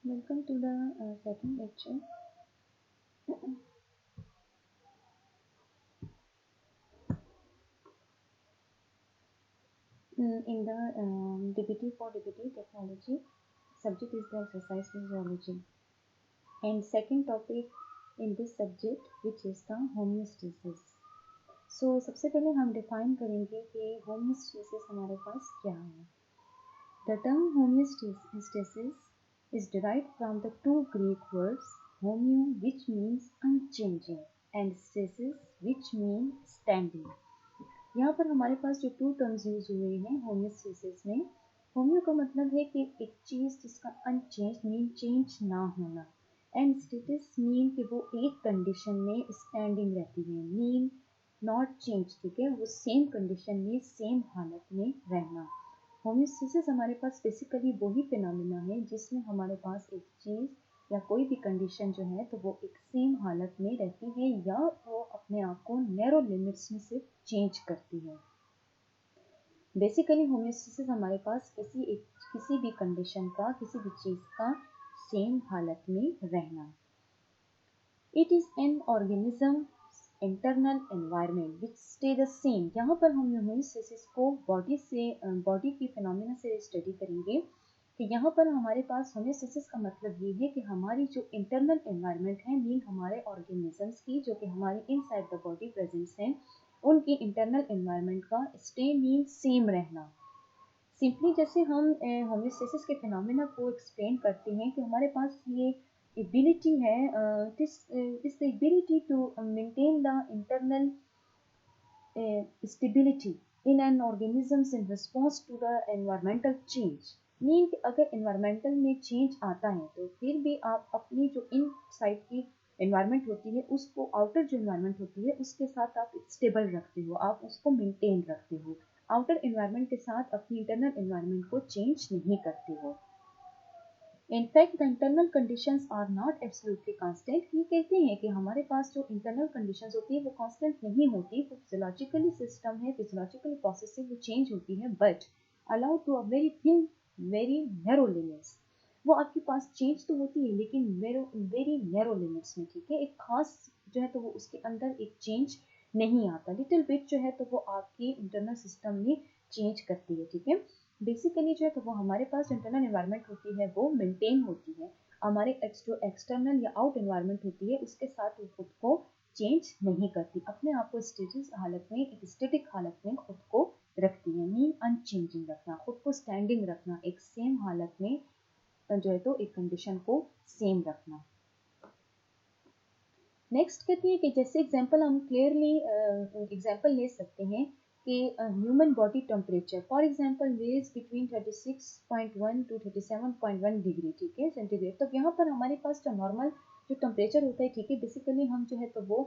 Welcome to the second lecture. In the DBT for DBT technology, subject is the exercise physiology. And second topic in this subject which is the homeostasis. So सबसे पहले हम define करेंगे कि homeostasis हमारे पास क्या है. The term homeostasis is derived from the two Greek words homeo, which means unchanging, and stasis, which means standing. यहाँ पर हमारे पास जो टू टर्म्स यूज हुए हैं होमियोस्टेसिस में, होमियो का मतलब है कि एक चीज़ जिसका अनचेंज मीन चेंज ना होना, एंड स्टेटस मीन कि वो एक कंडीशन में स्टैंडिंग रहती है, मीन नॉट चेंज, ठीक है, वो सेम कंडीशन में सेम हालत में रहना. होमियोस्टेसिस हमारे पास बेसिकली वही फिनोमिना है जिसमें हमारे पास एक चीज़ या कोई भी कंडीशन जो है तो वो एक सेम हालत में रहती है या वो अपने आप को नैरो लिमिट्स में सिर्फ चेंज करती है. बेसिकली होमियोस्टेसिस हमारे पास किसी भी कंडीशन का, किसी भी चीज़ का सेम हालत में रहना. It is an organism internal environment which stay the same. यहाँ पर हम होमियोस्टेसिस को बॉडी की फिनोमिना से स्टडी करेंगे कि यहाँ पर हमारे पास होमियोस्टेसिस का मतलब ये है कि हमारी जो इंटरनल एनवायरनमेंट है, मीन हमारे ऑर्गेनिजम्स की जो कि हमारे इनसाइड द बॉडी प्रेजेंस हैं, उनकी इंटरनल एनवायरनमेंट का स्टे मीन सेम रहना. सिंपली जैसे हम होमियोस्टेसिस के फिनोमिना को एक्सप्लेन करते हैं कि हमारे पास ये एबिलिटी है, this is the ability to maintain the internal stability in an organisms in response to the environmental change. Mean कि अगर environmental में change आता है तो फिर भी आप अपनी जो इन साइड की environment होती है उसको, outer जो environment होती है उसके साथ आप stable रखते हो, आप उसको maintain रखते हो, outer environment के साथ अपनी internal environment को change नहीं करते हो. In fact, the internal conditions are not absolutely constant. ये कहते हैं कि हमारे पास जो internal conditions होती है वो constant नहीं होती, वो physiologically system है, physiologically process से वो change होती है, but allowed to a very thin, very narrow limits. वो आपके पास change तो होती है लेकिन very narrow limits में, ठीक है, एक खास जो है तो वो उसके अंदर एक change नहीं आता, little bit जो है तो वो आपकी internal system में change करती है, ठीक है. बेसिकली जो है तो वो हमारे पास इंटरनल एनवायरनमेंट होती है वो मेंटेन होती है, हमारे जो एक्सटर्नल या आउट एनवायरनमेंट होती है उसके साथ वो खुद को चेंज नहीं करती, अपने आप को स्टेटिक हालत में, एक स्टेटिक हालत में खुद को रखती है, मीन अनचेंजिंग रखना, खुद को स्टैंडिंग रखना, एक सेम हालत में जो है तो एक कंडीशन को सेम रखना. नेक्स्ट कहती है कि जैसे एग्जांपल हम क्लियरली एग्जांपल ले सकते हैं कि human body temperature for example varies between 36.1 to 37.1 degree, ठीक है, सेंटीग्रेड. तो यहाँ पर हमारे पास जो नॉर्मल जो टेम्परेचर होता है, ठीक है, बेसिकली हम जो है तो वो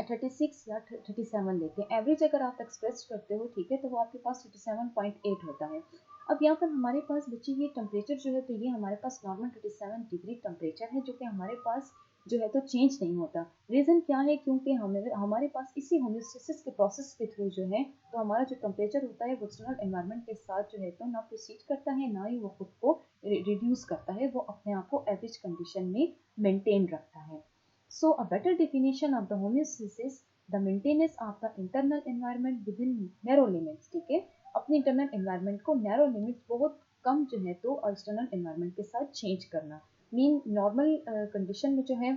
36 या 37 लेते हैं, एवरेज अगर आप एक्सप्रेस करते हो, ठीक है, तो वो आपके पास 37.8 होता है. अब यहाँ पर हमारे पास बच्चे ये टेम्परेचर जो है तो ये हमारे पास नॉर्मल 37 डिग्री टेम्परेचर है जो कि हमारे पास जो है तो चेंज नहीं होता. रीज़न क्या है, क्योंकि हमारे पास इसी होमियोस्टेसिस के प्रोसेस के थ्रू जो है तो हमारा जो टेम्परेचर होता है वो एक्सटर्नल एनवायरनमेंट के साथ जो है तो ना प्रोसीड करता है ना ही वो खुद को रिड्यूस करता है, वो अपने आप को एवरेज कंडीशन में मेंटेन रखता है. So a better definition of the homeostasis, the maintenance of the internal environment within narrow limits, ठीक है, अपने इंटरनल एनवायरनमेंट को नैरो लिमिट्स बहुत कम जो है तो एक्सटर्नल एनवायरनमेंट के साथ चेंज करना. मीन नॉर्मल कंडीशन में जो है,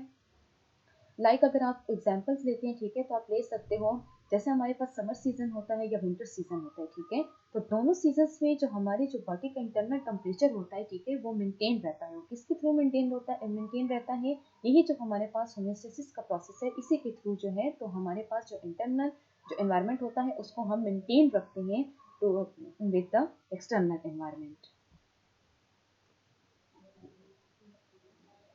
लाइक अगर आप एग्जांपल्स लेते हैं, ठीक है, तो आप ले सकते हो जैसे हमारे पास समर सीजन होता है या विंटर सीजन होता है, ठीक है, तो दोनों सीजन्स में जो हमारी जो बॉडी का इंटरनल टेम्परेचर होता है, ठीक है, वो मेंटेन रहता है. किसके थ्रू मेंटेन रहता है, यही जो हमारे पास होमियोस्टेसिस का प्रोसेस है इसी के थ्रू जो है तो हमारे पास जो इंटरनल जो एनवायरनमेंट होता है उसको हम मेंटेन रखते हैं तो विद द एक्सटर्नल एनवायरनमेंट.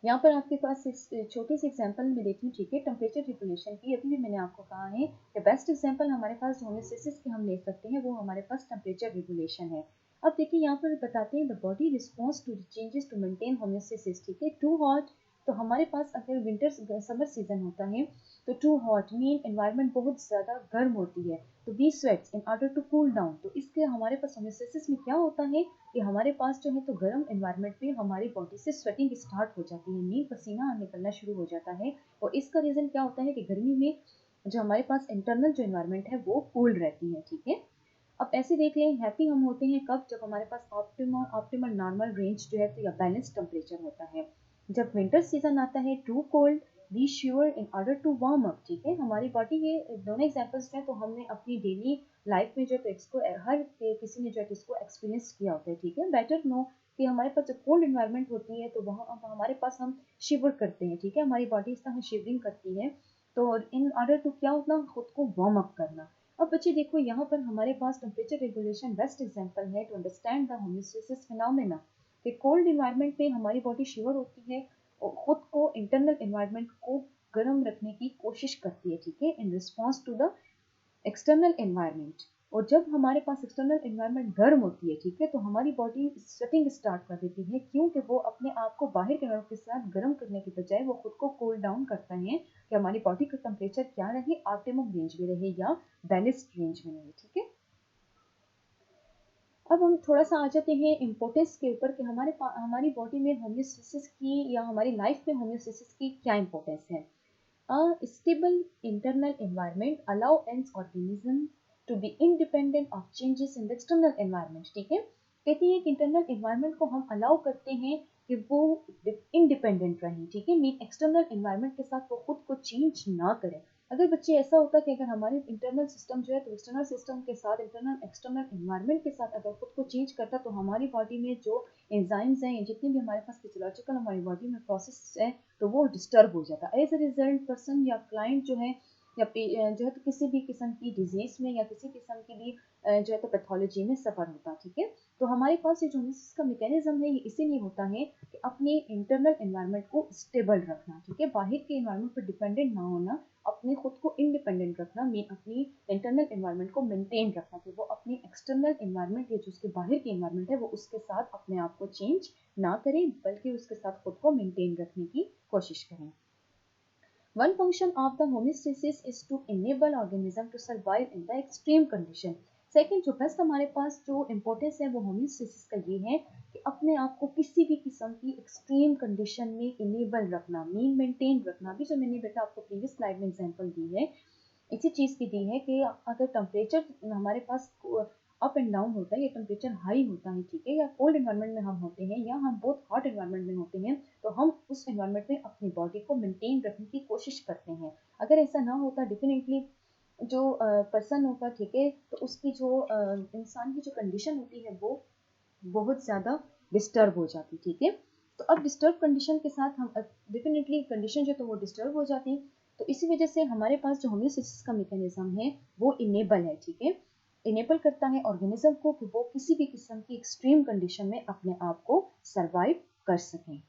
यहाँ पर आपके पास इस छोटी सी एग्जांपल में देखिए, ठीक है, टेम्परेचर रेगुलेशन की अभी भी मैंने आपको कहा है कि बेस्ट एग्जांपल हमारे पास होमियोस्टेसिस की हम ले सकते हैं, वो हमारे पास टेम्परेचर रेगुलेशन है. अब देखिए यहाँ पर बताते हैं the body response to the changes to maintain homeostasis, ठीक है, टू हॉट तो हमारे पास अगर विंटर समर सीजन होता है तो टू हॉट मीन एनवायरनमेंट बहुत ज़्यादा गर्म होती है, तो we sweats in order to cool down. तो इसके हमारे पास होम्योस्टेसिस में क्या होता है कि हमारे पास जो है तो गर्म एनवायरनमेंट में हमारी बॉडी से स्वेटिंग स्टार्ट हो जाती है, मीन पसीना निकलना शुरू हो जाता है। और इसका रीज़न क्या होता है कि गर्मी में जो हमारे पास इंटरनल जो एनवायरनमेंट है वो कूल रहती है, ठीक है। अब ऐसे देख लें, हैप्पी हम होते हैं कब, जब हमारे पास ऑप्टिमल ऑप्टिमल नॉर्मल रेंज जो है तो या बैलेंस टेम्परेचर होता है। जब विंटर सीजन आता है too cold we shiver in order to warm up, ठीक है। हमारी बॉडी ये दोनों एग्जांपल्स हैं तो हमने अपनी डेली लाइफ में जो है तो इसको हर किसी ने जो है इसको एक्सपीरियंस किया होता है, ठीक है। बेटर नो कि हमारे पास जो कोल्ड इन्वायरमेंट होती है तो वहाँ अब हमारे पास हम शिवर करते हैं, ठीक है, हमारी बॉडी इस तरह शिवरिंग करती है। तो इन ऑर्डर टू क्या होता है, खुद को वार्म अप करना। अब बच्चे देखो यहाँ पर हमारे पास टेम्परेचर रेगुलेशन बेस्ट एग्जांपल है to understand the homeostasis phenomena कि कोल्ड इन्वायरमेंट में हमारी बॉडी शिवर होती है और खुद को इंटरनल इन्वायरमेंट को गर्म रखने की कोशिश करती है, ठीक है, in response to the external environment. और जब हमारे पास एक्सटर्नल एनवायरनमेंट गर्म होती है, ठीक है, तो हमारी बॉडी स्वेटिंग स्टार्ट कर देती है, क्योंकि वो अपने आप को बाहर के एनवायरनमेंट के साथ गर्म करने की बजाय वो खुद को कूल डाउन करता है कि हमारी बॉडी का टेम्परेचर क्या रहे, ऑप्टिमम रेंज में रहे या बैलेंस्ड रेंज में रहे, ठीक है। अब हम थोड़ा सा आ जाते हैं इम्पोर्टेंस के ऊपर कि हमारी बॉडी में होम्योस्टेसिस की या हमारी लाइफ में होम्योस्टेसिस की क्या इंपॉर्टेंस है। A stable internal environment allow an organism to be independent of changes in the external environment, ठीक है। कहती है कि इंटरनल एनवायरनमेंट को हम अलाउ करते हैं कि वो इंडिपेंडेंट रहें, ठीक है, मीन एक्सटर्नल एनवायरनमेंट के साथ वो खुद को चेंज ना करें। अगर बच्चे ऐसा होता कि अगर हमारे इंटरनल सिस्टम जो है तो एक्सटर्नल सिस्टम के साथ इंटरनल एक्सटर्नल एनवायरनमेंट के साथ अगर खुद को चेंज करता तो हमारी बॉडी में जो एंजाइम्स हैं, जितने भी हमारे पास फिजियोलॉजिकल हमारी बॉडी में प्रोसेस है तो वो डिस्टर्ब हो जाता है। एज अ रिजल्ट पर्सन या क्लाइंट जो है या जो है तो किसी भी किस्म की डिजीज में या किसी किस्म की भी जो है तो पैथोलॉजी में सफर होता है, ठीक है। तो हमारे पास ये जो का मैकेनिज्म है ये इसीलिए होता है कि अपने इंटरनल एनवायरनमेंट को स्टेबल रखना, ठीक है, बाहर के एनवायरनमेंट पर डिपेंडेंट ना होना, अपने खुद को इंडिपेंडेंट रखना, मीन अपनी इंटरनल एनवायरनमेंट को मेंटेन रखना कि वो अपनी एक्सटर्नल एनवायरनमेंट या जो उसके बाहर की एनवायरनमेंट है वो उसके साथ अपने आप को चेंज ना करें बल्कि उसके साथ खुद को मेंटेन रखने की कोशिश करें। One function of the homeostasis is to enable organism to survive in the extreme condition. Second जो बेस्ट हमारे पास जो इम्पोर्टेंस है वो होम्योस्टेसिस का ये है कि अपने आप को किसी भी किस्म की एक्सट्रीम कंडीशन में इनेबल रखना, मीन मेंटेन रखना। अभी जो मैंने बेटा आपको प्रीवियस स्लाइड में एग्जांपल दी है इसी चीज़ की दी है कि अगर टेम्परेचर हमारे पास अप एंड डाउन होता है या टेम्परेचर हाई होता है, ठीक है, या कोल्ड एनवायरनमेंट में हम होते हैं या हम बहुत हॉट एनवायरनमेंट में होते हैं तो हम उस एनवायरनमेंट में अपनी बॉडी को मेंटेन रखने की कोशिश करते हैं। अगर ऐसा ना होता डेफिनेटली जो पर्सन होगा, ठीक है, तो उसकी जो इंसान की जो कंडीशन होती है वो बहुत ज़्यादा डिस्टर्ब हो जाती, ठीक है। तो अब डिस्टर्ब कंडीशन के साथ हम डेफिनेटली कंडीशन जो तो वो डिस्टर्ब हो जाती, तो इसी वजह से हमारे पास जो होम्योस्टेसिस का मैकेनिज्म है वो इनेबल है, ठीक है, इनेबल करता है ऑर्गेनिज्म को कि वो किसी भी किस्म की एक्सट्रीम कंडीशन में अपने आप को सर्वाइव कर सकें।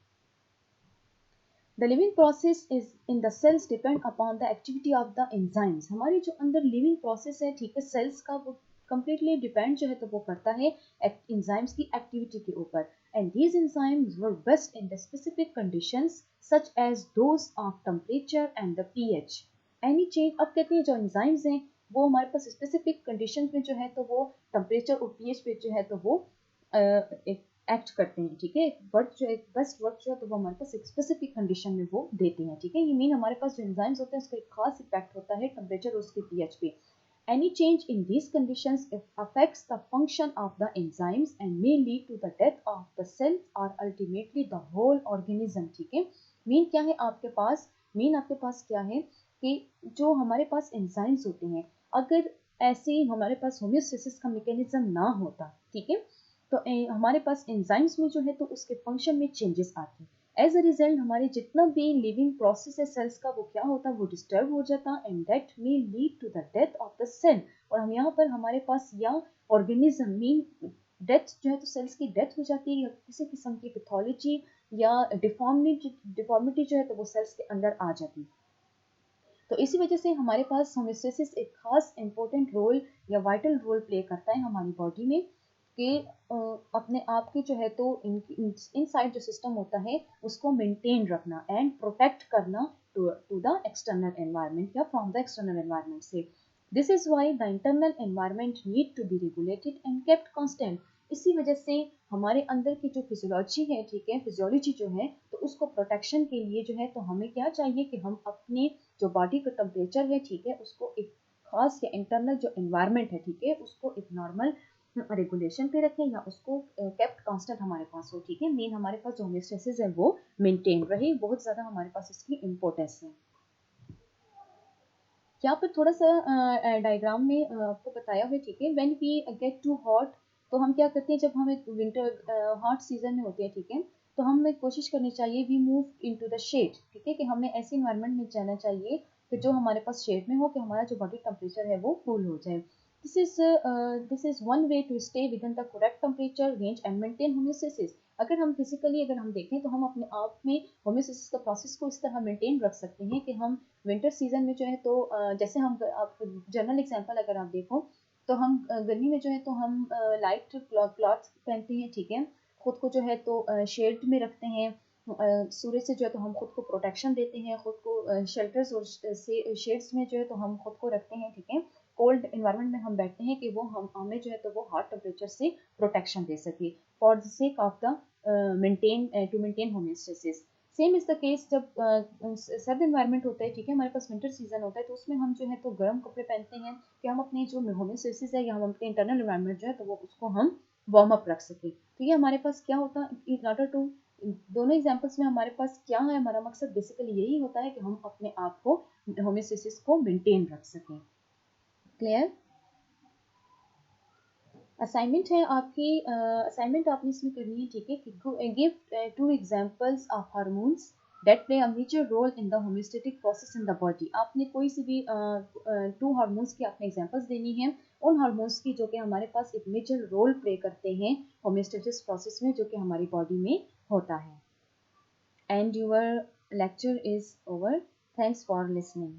The living process is in the cells depend upon the activity of the enzymes। हमारी जो अंदर लिविंग प्रोसेस है, ठीक है, सेल्स का वो completely डिपेंड जो है तो वो करता है एंजाइम्स की एक्टिविटी के ऊपर। And these enzymes work best in the specific conditions such as those of temperature and the pH। Any change, अब कहते हैं जो एंजाइम्स हैं वो हमारे पास स्पेसिफिक कंडीशंस में जो है तो वो टेम्परेचर और पीएच पे जो है तो वो एक एक्ट करते हैं, ठीक है। वर्क जो एक बेस्ट वर्क जो है तो वो हमारे पास एक स्पेसिफिक कंडीशन में वो देते हैं, ठीक है। ये मीन हमारे पास जो एंजाइम्स होते हैं उसका एक खास इफेक्ट होता है टेम्परेचर और उसके पीएच पे। Any change in these conditions affects the function of the enzymes and may lead to the death of the cell or ultimately the whole organism, ठीक है। मीन क्या है आपके पास, मीन आपके पास क्या है कि जो हमारे पास एंजाइम्स होते हैं अगर ऐसे हमारे पास होम्योस्टेसिस का मैकेनिज्म ना होता, ठीक है, तो हमारे पास एंजाइम्स में जो है तो उसके फंक्शन में चेंजेस आते हैं। एज अ रिजल्ट हमारे जितना भी लिविंग प्रोसेस है सेल्स का वो क्या होता वो डिस्टर्ब हो जाता and that may lead to the death of the cell. और हम यहाँ पर हमारे पास या ऑर्गेनिज्म मीन डेथ जो है तो सेल्स की डेथ हो जाती है या किसी किस्म की पैथोलॉजी या डिफॉर्मिटी जो है तो वो सेल्स के अंदर आ जाती है। तो इसी वजह से हमारे पास होम्योस्टेसिस एक खास इंपॉर्टेंट रोल या वाइटल रोल प्ले करता है हमारी बॉडी में। कि अपने आप की जो है तो इनसाइड जो सिस्टम होता है उसको मेंटेन रखना एंड प्रोटेक्ट करना टू द एक्सटर्नल एनवायरनमेंट या फ्रॉम द एक्सटर्नल एनवायरनमेंट से। This is why the internal environment need to be regulated and kept constant. इसी वजह से हमारे अंदर की जो फिजियोलॉजी है, ठीक है, फिजियोलॉजी जो है तो उसको प्रोटेक्शन के लिए जो है तो हमें क्या चाहिए कि हम अपने जो बॉडी का टेम्परेचर है, ठीक है, उसको एक खास या इंटरनल जो एनवायरनमेंट है, ठीक है, उसको एक नॉर्मल रेगुलेशन पे रखें या उसको केप्ट कांस्टेंट हमारे पास हो, ठीक है। मेन हमारे पास जो होमियोस्टेसिस है वो मेंटेन रहे, बहुत ज़्यादा हमारे पास इसकी इम्पोर्टेंस है। यहाँ पर थोड़ा सा डायग्राम में आपको बताया हुआ है, ठीक है। When we get too hot, तो हम क्या करते हैं जब हम एक विंटर हॉट सीजन में होते हैं, ठीक है, तो हमें कोशिश करनी चाहिए we move into the shade, ठीक है, कि हमें ऐसे इन्वायरमेंट में जाना चाहिए कि जो हमारे पास शेड में हो, कि हमारा जो बॉडी टेम्परेचर है वो कूल हो जाए। This is one way to stay within the correct temperature range and maintain homeostasis. अगर हम फिजिकली अगर हम देखें तो हम अपने आप में होमियोस्टेसिस का प्रोसेस को इस तरह मेंटेन रख सकते हैं कि हम विंटर सीजन में जो है तो जैसे हम आप जनरल एग्जांपल अगर आप देखो तो हम गर्मी में जो है तो हम लाइट क्लॉथ पहनते हैं, ठीक है, खुद को जो है तो शेड में रखते हैं, सूर्य से जो है तो हम खुद को प्रोटेक्शन देते हैं, खुद को शेल्टर्स और से शेड्स में जो है तो हम खुद को रखते हैं, ठीक है। कोल्ड इन्वायरमेंट में हम बैठते हैं कि वो हमें जो है तो वो हॉट टेम्परेचर से प्रोटेक्शन दे सके for the sake of the maintain to maintain homeostasis. Same is the case जब सर्द इन्वायरमेंट होता है, ठीक है, हमारे पास विंटर सीजन होता है, तो उसमें हम जो है तो गर्म कपड़े पहनते हैं कि हम अपनी जो होमियोस्टेसिस है या हम अपने इंटरनल इन्वायरमेंट जो है तो वो उसको हम वार्म अप रख सकें। तो ये हमारे पास क्या होता है इन ऑर्डर टू, दोनों एग्जांपल्स में हमारे पास क्या है, हमारा मकसद बेसिकली यही होता है कि हम अपने आप को होमियोस्टेसिस को मेंटेन रख सकें। क्लियर? असाइनमेंट है आपकी, असाइनमेंट आपने इसमें करनी है, ठीक है, कि give two examples of hormones that play a major role in the homeostatic process in the body. आपने कोई सी भी टू हार्मोन्स की आपने एग्जांपल्स देनी है, उन हार्मोन्स की जो कि हमारे पास एक मेजर रोल प्ले करते हैं होमियोस्टेटिस प्रोसेस में, जो कि हमारी बॉडी में होता है। And your lecture is over. Thanks for listening.